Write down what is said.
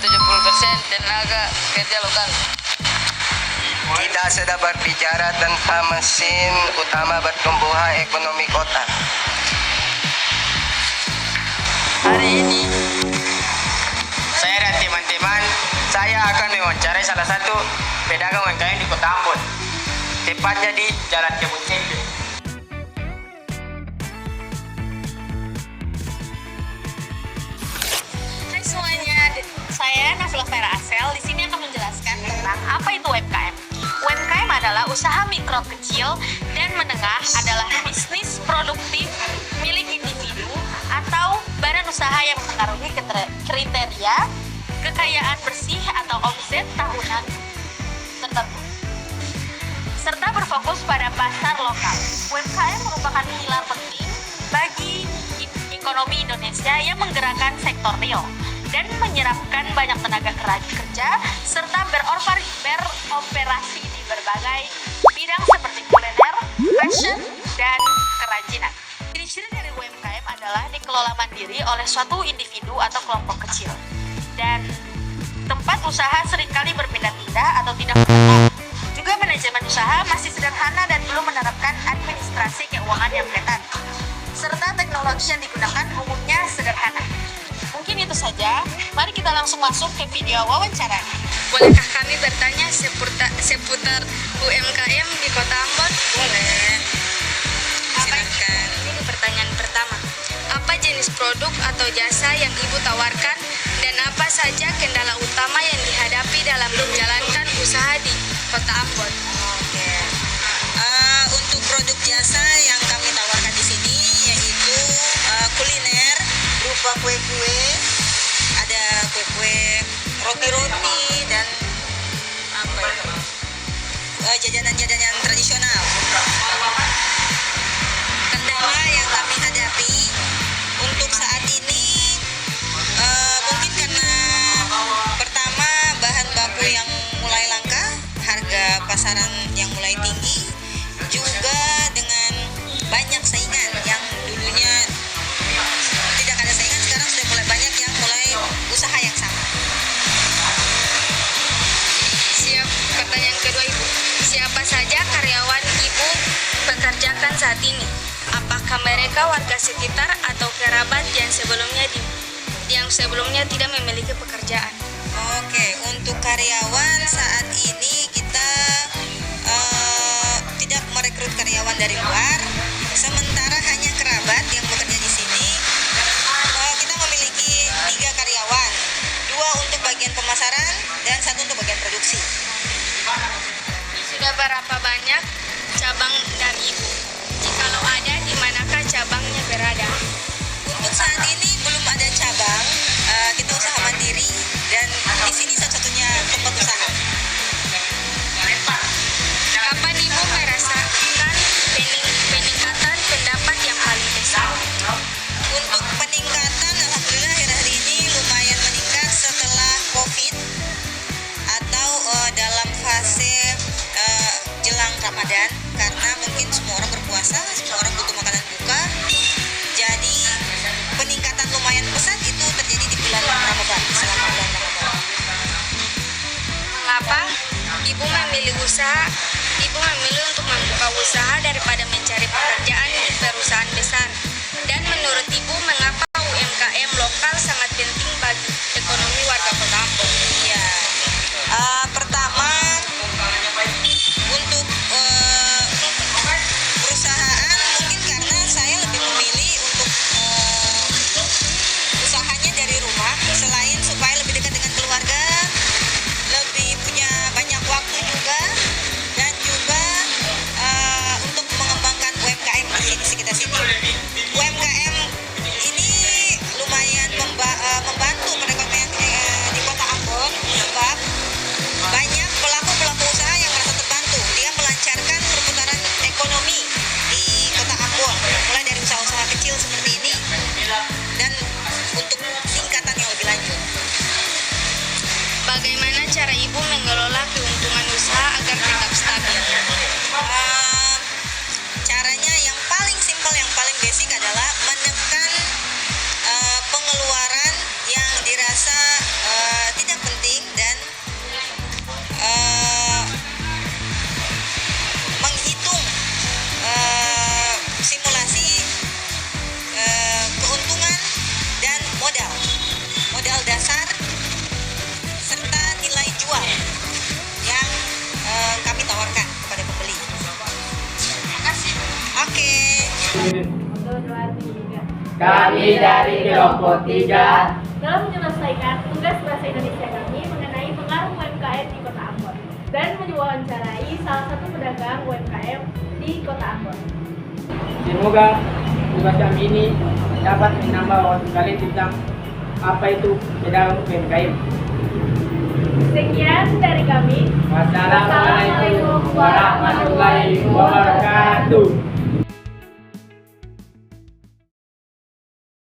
70% tenaga kerja lokal. Kita sedang berbicara tentang mesin utama pertumbuhan ekonomi kota. Hari ini Saya dan teman-teman, saya akan mewawancarai salah satu pedagang UMKM di Kota Ambon, tepatnya di Jalan Kebun Tempe. Hai semuanya, saya Nafila Vera Asel. Di sini akan menjelaskan tentang apa itu UMKM. UMKM adalah usaha mikro kecil dan menengah, adalah bisnis produktif milik individu atau badan usaha yang mempengaruhi kriteria kekayaan bersih atau omset tahunan tertentu, serta berfokus pada pasar lokal. UMKM merupakan pilar penting bagi ekonomi Indonesia yang menggerakkan sektor real dan menyerapkan banyak tenaga kerja serta beroperasi di berbagai bidang seperti kuliner, fashion, dan kerajinan. Ciri-ciri dari UMKM adalah dikelola mandiri oleh suatu individu atau kelompok kecil, dan tempat usaha seringkali berpindah-pindah atau tidak menetap. Juga manajemen usaha masih sederhana dan belum menerapkan administrasi keuangan yang ketat, serta teknologi yang digunakan umumnya sederhana. Mungkin itu saja. Mari kita langsung masuk ke video wawancara. Bolehkah kami bertanya seputar UMKM di Kota Ambon? Boleh. Silakan. Ini pertanyaan pertama. Apa jenis produk atau jasa yang Ibu tawarkan dan apa saja kendala utama yang dihadapi dalam menjalankan usaha di Kota Ambon? Oke. Untuk produk jasa yang kami tawarkan di sini yaitu kuliner berupa kue-kue, ada kue-kue roti-roti dan jajanan-jajanan tradisional. Kendala yang kami hadapi untuk saat ini mungkin karena pertama bahan baku yang mulai langka, harga pasaran yang mulai tinggi, juga dengan banyak saingan yang dulunya tidak ada saingan, sekarang sudah mulai banyak yang mulai usaha yang sama. Pertanyaan kedua Ibu. Siapa saja karyawan Ibu pekerjakan saat ini? Apakah mereka warga sekitar atau kerabat yang sebelumnya tidak memiliki pekerjaan? Oke, untuk karyawan saat ini kita tidak merekrut karyawan dari luar, sementara hanya kerabat yang bekerja di sini. Kita memiliki 3 karyawan, 2 untuk bagian pemasaran dan 1 untuk bagian produksi. Sudah berapa banyak cabang dari Ibu? Jikalau ada, di manakah cabangnya berada? Untuk saat ini belum ada cabang, kita usaha mandiri dan di sini satu-satunya tempat usaha. Kapan Ibu merasakan peningkatan pendapat yang paling besar? Untuk peningkatan, alhamdulillah akhir-akhir ini lumayan meningkat setelah COVID atau dalam fase jelang Ramadan, karena mungkin semua orang berpuasa, semua orang butuh makanan buka. Jadi peningkatan lumayan pesat itu terjadi di bulan Ramadan, selama bulan Ramadan. Mengapa Ibu memilih untuk membuka usaha daripada mencari pekerjaan di perusahaan besar? Dan menurut Ibu, mengapa UMKM lokal sangat penting bagi ekonomi warga Kota Ambon? Ya, pertama untuk perusahaan mungkin karena saya lebih memilih untuk usahanya dari rumah, selain supaya lebih dekat dengan keluarga, lebih punya banyak waktu juga, dan juga untuk mengembangkan UMKM di sekitar sini. UMKM ini lumayan membantu perekonomian di Kota Ambon, sebab banyak pelaku-pelaku usaha yang merasa terbantu. Dia melancarkan perputaran ekonomi di Kota Ambon, mulai dari usaha-usaha kecil seperti ini dan untuk tingkatan yang lebih lanjut. Bagaimana cara Ibu mengelola keuntungan usaha agar tetap stabil? Caranya yang paling simpel, yang paling basic adalah menekan pengeluaran yang dirasa tidak Kami dari kelompok 3 dalam menyelesaikan tugas bahasa Indonesia kami mengenai pengaruh UMKM di Kota Ambon dan mewawancarai salah satu pedagang UMKM di Kota Ambon. Semoga tugas kami ini dapat menambah wawasan kalian tentang apa itu pedagang UMKM. Sekian dari kami. Wassalamualaikum warahmatullahi wabarakatuh.